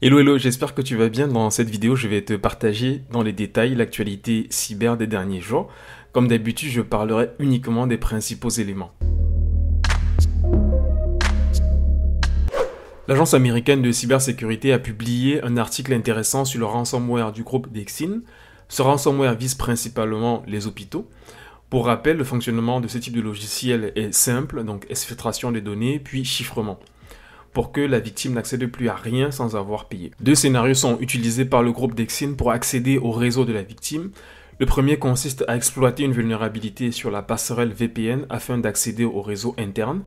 Hello, hello, j'espère que tu vas bien. Dans cette vidéo, je vais te partager dans les détails l'actualité cyber des derniers jours. Comme d'habitude, je parlerai uniquement des principaux éléments. L'agence américaine de cybersécurité a publié un article intéressant sur le ransomware du groupe Dexin. Ce ransomware vise principalement les hôpitaux. Pour rappel, le fonctionnement de ce type de logiciel est simple, donc exfiltration des données, puis chiffrement, pour que la victime n'accède plus à rien sans avoir payé. Deux scénarios sont utilisés par le groupe Dexin pour accéder au réseau de la victime. Le premier consiste à exploiter une vulnérabilité sur la passerelle VPN afin d'accéder au réseau interne.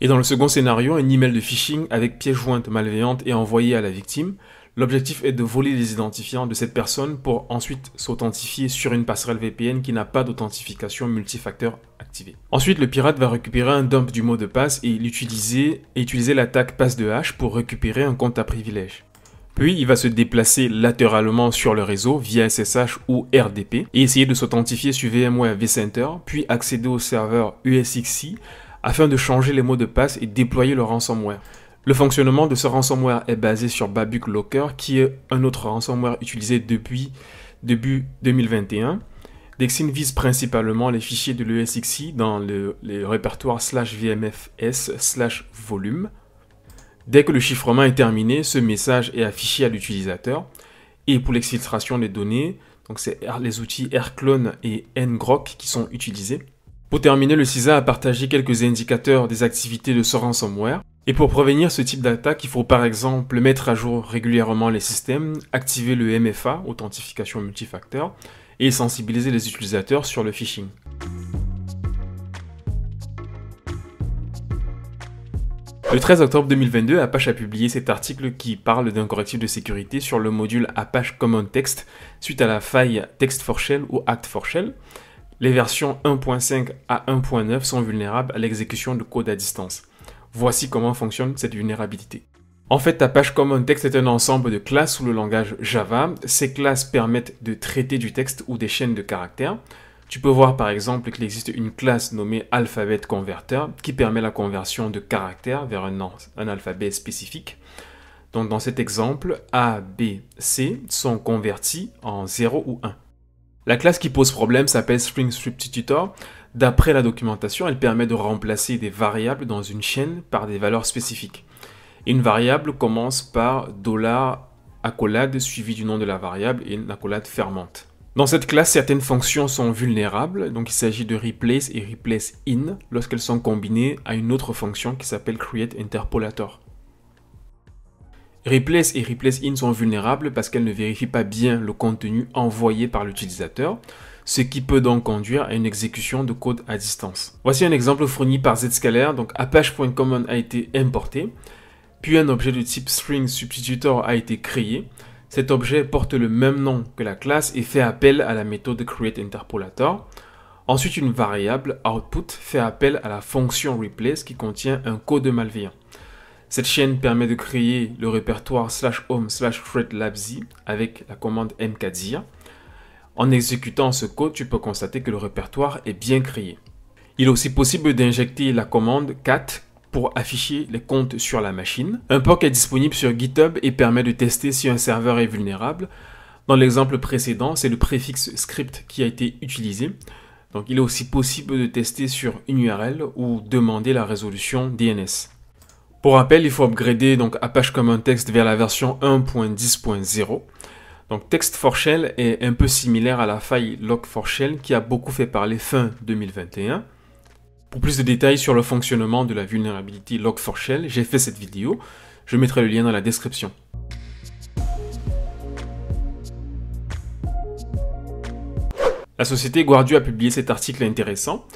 Et dans le second scénario, un email de phishing avec pièce jointe malveillante est envoyé à la victime. L'objectif est de voler les identifiants de cette personne pour ensuite s'authentifier sur une passerelle VPN qui n'a pas d'authentification multifacteur activée. Ensuite, le pirate va récupérer un dump du mot de passe et utiliser l'attaque passe de hash pour récupérer un compte à privilège. Puis, il va se déplacer latéralement sur le réseau via SSH ou RDP et essayer de s'authentifier sur VMware vCenter, puis accéder au serveur USXC afin de changer les mots de passe et déployer le ransomware. Le fonctionnement de ce ransomware est basé sur Babuc Locker, qui est un autre ransomware utilisé depuis début 2021. Dexin vise principalement les fichiers de l'ESXi dans le répertoire /vmfs/volume. Dès que le chiffrement est terminé, ce message est affiché à l'utilisateur. Et pour l'exfiltration des données, donc c'est les outils rclone et ngrok qui sont utilisés. Pour terminer, le CISA a partagé quelques indicateurs des activités de ce ransomware. Et pour prévenir ce type d'attaque, il faut par exemple mettre à jour régulièrement les systèmes, activer le MFA, authentification multifacteur, et sensibiliser les utilisateurs sur le phishing. Le 13 octobre 2022, Apache a publié cet article qui parle d'un correctif de sécurité sur le module Apache Common Text suite à la faille Text4Shell ou Act4Shell. Les versions 1.5 à 1.9 sont vulnérables à l'exécution de code à distance. Voici comment fonctionne cette vulnérabilité. En fait, Apache Common Text est un ensemble de classes sous le langage Java. Ces classes permettent de traiter du texte ou des chaînes de caractères. Tu peux voir par exemple qu'il existe une classe nommée Alphabet Converter qui permet la conversion de caractères vers un alphabet spécifique. Donc dans cet exemple, A, B, C sont convertis en 0 ou 1. La classe qui pose problème s'appelle String Substitutor. D'après la documentation, elle permet de remplacer des variables dans une chaîne par des valeurs spécifiques. Une variable commence par $accolade suivi du nom de la variable et une accolade fermante. Dans cette classe, certaines fonctions sont vulnérables, donc il s'agit de replace et replace in lorsqu'elles sont combinées à une autre fonction qui s'appelle create interpolator. Replace et replace in sont vulnérables parce qu'elles ne vérifient pas bien le contenu envoyé par l'utilisateur, ce qui peut donc conduire à une exécution de code à distance. Voici un exemple fourni par Zscaler. Donc apache.common a été importé, puis un objet de type string substitutor a été créé. Cet objet porte le même nom que la classe et fait appel à la méthode createInterpolator. Ensuite, une variable output fait appel à la fonction replace qui contient un code malveillant. Cette chaîne permet de créer le répertoire /home/threadlabz avec la commande mkdir. En exécutant ce code, tu peux constater que le répertoire est bien créé. Il est aussi possible d'injecter la commande cat pour afficher les comptes sur la machine. Un POC est disponible sur GitHub et permet de tester si un serveur est vulnérable. Dans l'exemple précédent, c'est le préfixe script qui a été utilisé. Donc, il est aussi possible de tester sur une URL ou demander la résolution DNS. Pour rappel, il faut upgrader donc Apache Common Text vers la version 1.10.0. Donc Text4Shell est un peu similaire à la faille Log4Shell qui a beaucoup fait parler fin 2021. Pour plus de détails sur le fonctionnement de la vulnérabilité Log4Shell, j'ai fait cette vidéo. Je mettrai le lien dans la description. La société Guardio a publié cet article intéressant.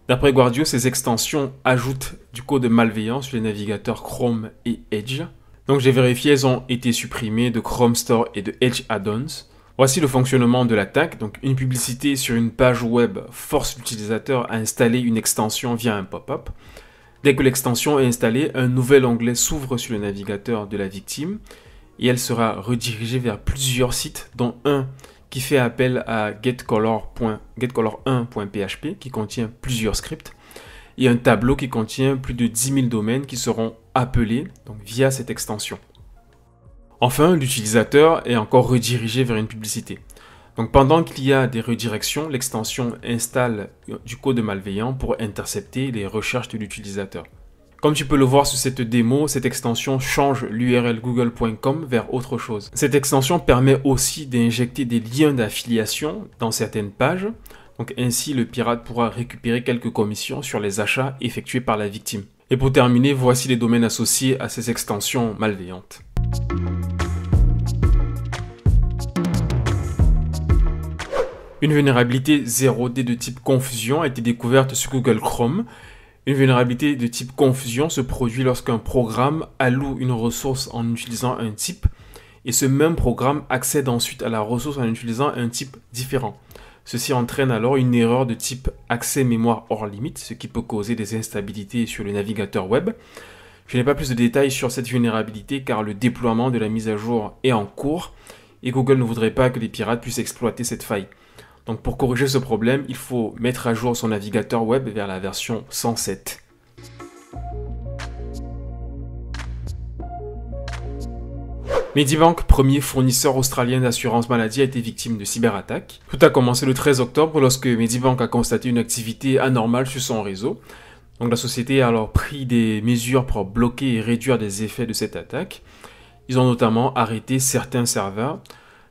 D'après Guardio, ces extensions ajoutent du code malveillant sur les navigateurs Chrome et Edge. Donc j'ai vérifié, elles ont été supprimées de Chrome Store et de Edge Add-ons. Voici le fonctionnement de l'attaque. Donc une publicité sur une page web force l'utilisateur à installer une extension via un pop-up. Dès que l'extension est installée, un nouvel onglet s'ouvre sur le navigateur de la victime et elle sera redirigée vers plusieurs sites, dont un qui fait appel à getcolor1.php qui contient plusieurs scripts et un tableau qui contient plus de 10 000 domaines qui seront appelés donc, via cette extension. Enfin, l'utilisateur est encore redirigé vers une publicité. Donc pendant qu'il y a des redirections, l'extension installe du code malveillant pour intercepter les recherches de l'utilisateur. Comme tu peux le voir sur cette démo, cette extension change l'URL google.com vers autre chose. Cette extension permet aussi d'injecter des liens d'affiliation dans certaines pages. Donc ainsi, le pirate pourra récupérer quelques commissions sur les achats effectués par la victime. Et pour terminer, voici les domaines associés à ces extensions malveillantes. Une vulnérabilité 0D de type confusion a été découverte sur Google Chrome. Une vulnérabilité de type confusion se produit lorsqu'un programme alloue une ressource en utilisant un type et ce même programme accède ensuite à la ressource en utilisant un type différent. Ceci entraîne alors une erreur de type accès mémoire hors limite, ce qui peut causer des instabilités sur le navigateur web. Je n'ai pas plus de détails sur cette vulnérabilité car le déploiement de la mise à jour est en cours et Google ne voudrait pas que les pirates puissent exploiter cette faille. Donc pour corriger ce problème, il faut mettre à jour son navigateur web vers la version 107. Medibank, premier fournisseur australien d'assurance maladie, a été victime de cyberattaques. Tout a commencé le 13 octobre lorsque Medibank a constaté une activité anormale sur son réseau. Donc la société a alors pris des mesures pour bloquer et réduire les effets de cette attaque. Ils ont notamment arrêté certains serveurs.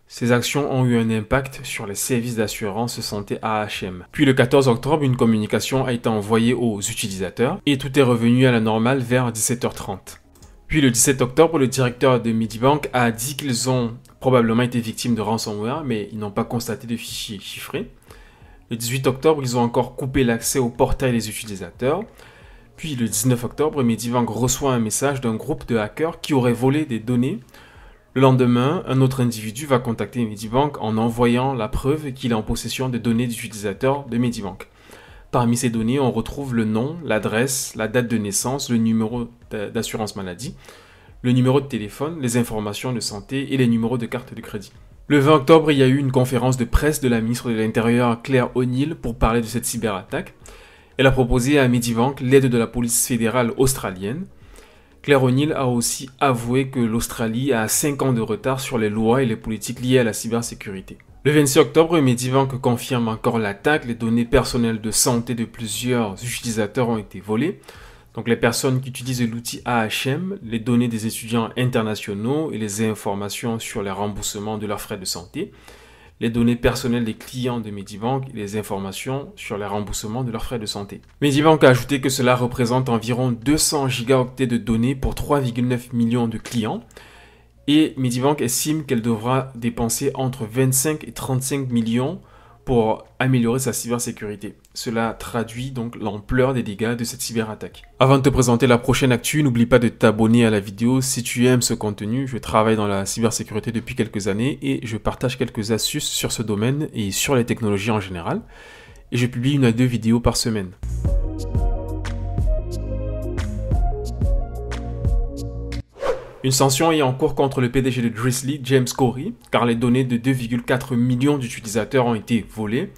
Ces actions ont eu un impact sur les services d'assurance santé AHM. Puis le 14 octobre, une communication a été envoyée aux utilisateurs et tout est revenu à la normale vers 17h30. Puis le 17 octobre, le directeur de Medibank a dit qu'ils ont probablement été victimes de ransomware, mais ils n'ont pas constaté de fichiers chiffrés. Le 18 octobre, ils ont encore coupé l'accès au portail des utilisateurs. Puis le 19 octobre, Medibank reçoit un message d'un groupe de hackers qui aurait volé des données. Le lendemain, un autre individu va contacter Medibank en envoyant la preuve qu'il est en possession des données d'utilisateurs de Medibank. Parmi ces données, on retrouve le nom, l'adresse, la date de naissance, le numéro d'assurance maladie, le numéro de téléphone, les informations de santé et les numéros de carte de crédit. Le 20 octobre, il y a eu une conférence de presse de la ministre de l'Intérieur Claire O'Neill pour parler de cette cyberattaque. Elle a proposé à Medibank l'aide de la police fédérale australienne. Claire O'Neill a aussi avoué que l'Australie a 5 ans de retard sur les lois et les politiques liées à la cybersécurité. Le 26 octobre, Medibank confirme encore l'attaque. Les données personnelles de santé de plusieurs utilisateurs ont été volées. Donc les personnes qui utilisent l'outil AHM, les données des étudiants internationaux et les informations sur les remboursements de leurs frais de santé, les données personnelles des clients de Medibank et les informations sur les remboursements de leurs frais de santé. Medibank a ajouté que cela représente environ 200 gigaoctets de données pour 3,9 millions de clients et Medibank estime qu'elle devra dépenser entre 25 et 35 millions pour améliorer sa cybersécurité. Cela traduit donc l'ampleur des dégâts de cette cyberattaque. Avant de te présenter la prochaine actu, n'oublie pas de t'abonner à la vidéo si tu aimes ce contenu. Je travaille dans la cybersécurité depuis quelques années et je partage quelques astuces sur ce domaine et sur les technologies en général. Et je publie 1 à 2 vidéos par semaine. Une sanction est en cours contre le PDG de Drizzly, James Corey, car les données de 2,4 millions d'utilisateurs ont été volées.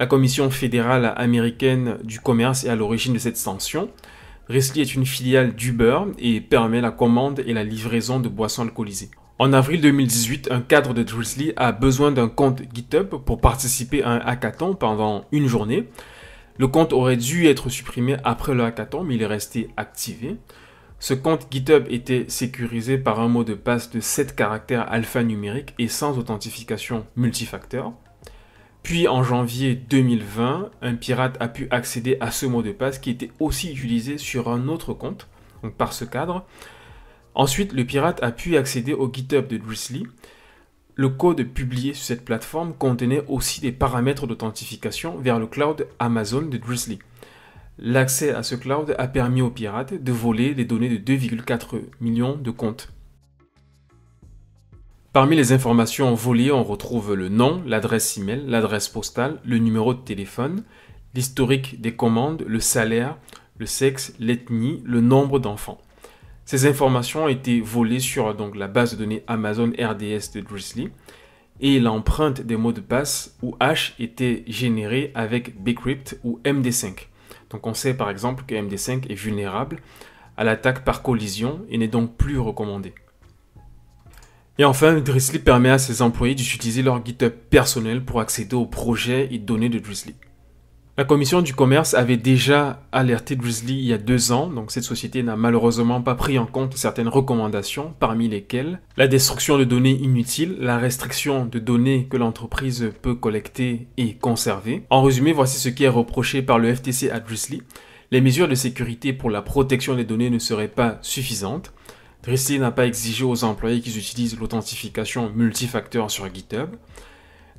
La Commission fédérale américaine du commerce est à l'origine de cette sanction. Drizzly est une filiale d'Uber et permet la commande et la livraison de boissons alcoolisées. En avril 2018, un cadre de Drizzly a besoin d'un compte GitHub pour participer à un hackathon pendant une journée. Le compte aurait dû être supprimé après le hackathon, mais il est resté activé. Ce compte GitHub était sécurisé par un mot de passe de 7 caractères alphanumériques et sans authentification multifacteur. Puis en janvier 2020, un pirate a pu accéder à ce mot de passe qui était aussi utilisé sur un autre compte, donc par ce cadre. Ensuite, le pirate a pu accéder au GitHub de Drizzly. Le code publié sur cette plateforme contenait aussi des paramètres d'authentification vers le cloud Amazon de Drizzly. L'accès à ce cloud a permis aux pirates de voler les données de 2,4 millions de comptes. Parmi les informations volées, on retrouve le nom, l'adresse email, l'adresse postale, le numéro de téléphone, l'historique des commandes, le salaire, le sexe, l'ethnie, le nombre d'enfants. Ces informations ont été volées sur la base de données Amazon RDS de Drizzly et l'empreinte des mots de passe ou hash était générée avec Bcrypt ou MD5. Donc on sait par exemple que MD5 est vulnérable à l'attaque par collision et n'est donc plus recommandé. Et enfin, Drizzly permet à ses employés d'utiliser leur GitHub personnel pour accéder aux projets et données de Drizzly. La commission du commerce avait déjà alerté Drizzly il y a 2 ans, donc cette société n'a malheureusement pas pris en compte certaines recommandations, parmi lesquelles la destruction de données inutiles, la restriction de données que l'entreprise peut collecter et conserver. En résumé, voici ce qui est reproché par le FTC à Drizzly. Les mesures de sécurité pour la protection des données ne seraient pas suffisantes. Drizzly n'a pas exigé aux employés qu'ils utilisent l'authentification multifacteur sur GitHub.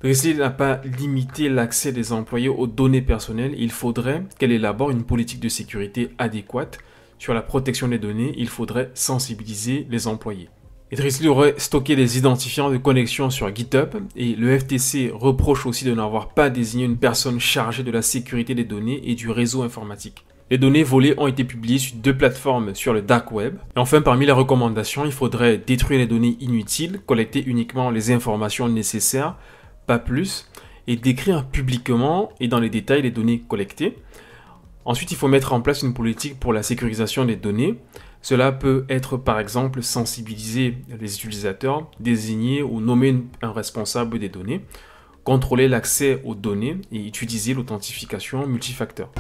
Drizzly n'a pas limité l'accès des employés aux données personnelles. Il faudrait qu'elle élabore une politique de sécurité adéquate sur la protection des données. Il faudrait sensibiliser les employés. Et Drizzly aurait stocké des identifiants de connexion sur GitHub et le FTC reproche aussi de n'avoir pas désigné une personne chargée de la sécurité des données et du réseau informatique. Les données volées ont été publiées sur 2 plateformes sur le dark web. Et enfin, parmi les recommandations, il faudrait détruire les données inutiles, collecter uniquement les informations nécessaires, pas plus, et décrire publiquement et dans les détails les données collectées. Ensuite, il faut mettre en place une politique pour la sécurisation des données. Cela peut être par exemple sensibiliser les utilisateurs, désigner ou nommer un responsable des données, contrôler l'accès aux données et utiliser l'authentification multifacteur.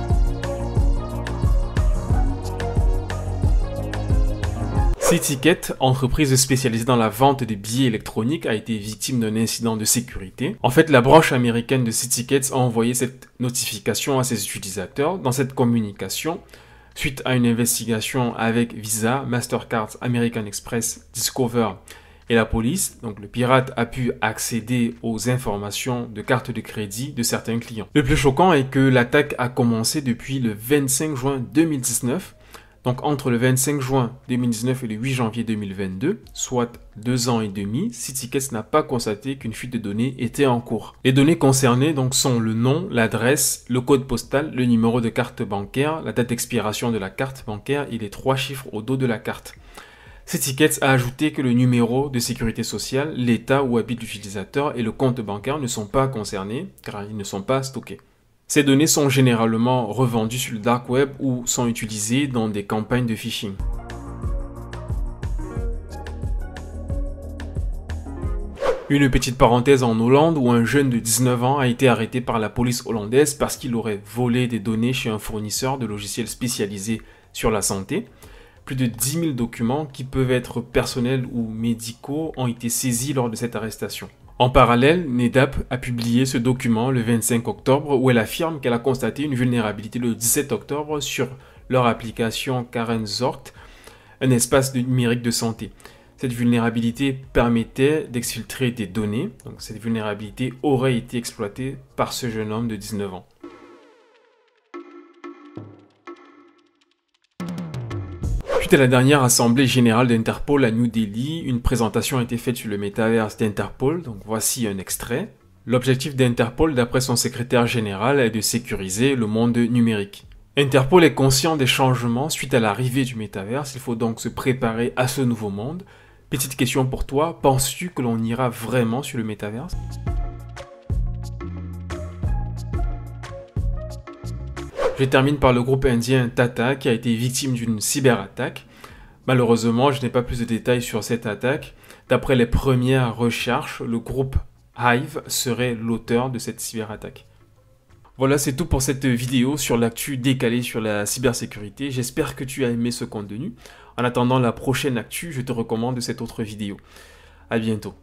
Citicket, entreprise spécialisée dans la vente de billets électroniques, a été victime d'un incident de sécurité. En fait, la branche américaine de Citicket a envoyé cette notification à ses utilisateurs. Dans cette communication, suite à une investigation avec Visa, Mastercard, American Express, Discover et la police, donc le pirate a pu accéder aux informations de carte de crédit de certains clients. Le plus choquant est que l'attaque a commencé depuis le 25 juin 2019. Donc entre le 25 juin 2019 et le 8 janvier 2022, soit 2 ans et demi, Citicket n'a pas constaté qu'une fuite de données était en cours. Les données concernées donc sont le nom, l'adresse, le code postal, le numéro de carte bancaire, la date d'expiration de la carte bancaire et les 3 chiffres au dos de la carte. Citicket a ajouté que le numéro de sécurité sociale, l'état où habite l'utilisateur et le compte bancaire ne sont pas concernés car ils ne sont pas stockés. Ces données sont généralement revendues sur le dark web ou sont utilisées dans des campagnes de phishing. Une petite parenthèse en Hollande où un jeune de 19 ans a été arrêté par la police hollandaise parce qu'il aurait volé des données chez un fournisseur de logiciels spécialisés sur la santé. Plus de 10 000 documents qui peuvent être personnels ou médicaux ont été saisis lors de cette arrestation. En parallèle, NetApp a publié ce document le 25 octobre où elle affirme qu'elle a constaté une vulnérabilité le 17 octobre sur leur application Karen Zort, un espace numérique de santé. Cette vulnérabilité permettait d'exfiltrer des données. Donc cette vulnérabilité aurait été exploitée par ce jeune homme de 19 ans. Suite à la dernière assemblée générale d'Interpol à New Delhi, une présentation a été faite sur le métaverse d'Interpol, donc voici un extrait. L'objectif d'Interpol, d'après son secrétaire général, est de sécuriser le monde numérique. Interpol est conscient des changements suite à l'arrivée du métaverse, il faut donc se préparer à ce nouveau monde. Petite question pour toi, penses-tu que l'on ira vraiment sur le métaverse ? Je termine par le groupe indien Tata qui a été victime d'une cyberattaque. Malheureusement, je n'ai pas plus de détails sur cette attaque. D'après les premières recherches, le groupe Hive serait l'auteur de cette cyberattaque. Voilà, c'est tout pour cette vidéo sur l'actu décalée sur la cybersécurité. J'espère que tu as aimé ce contenu. En attendant la prochaine actu, je te recommande cette autre vidéo. À bientôt.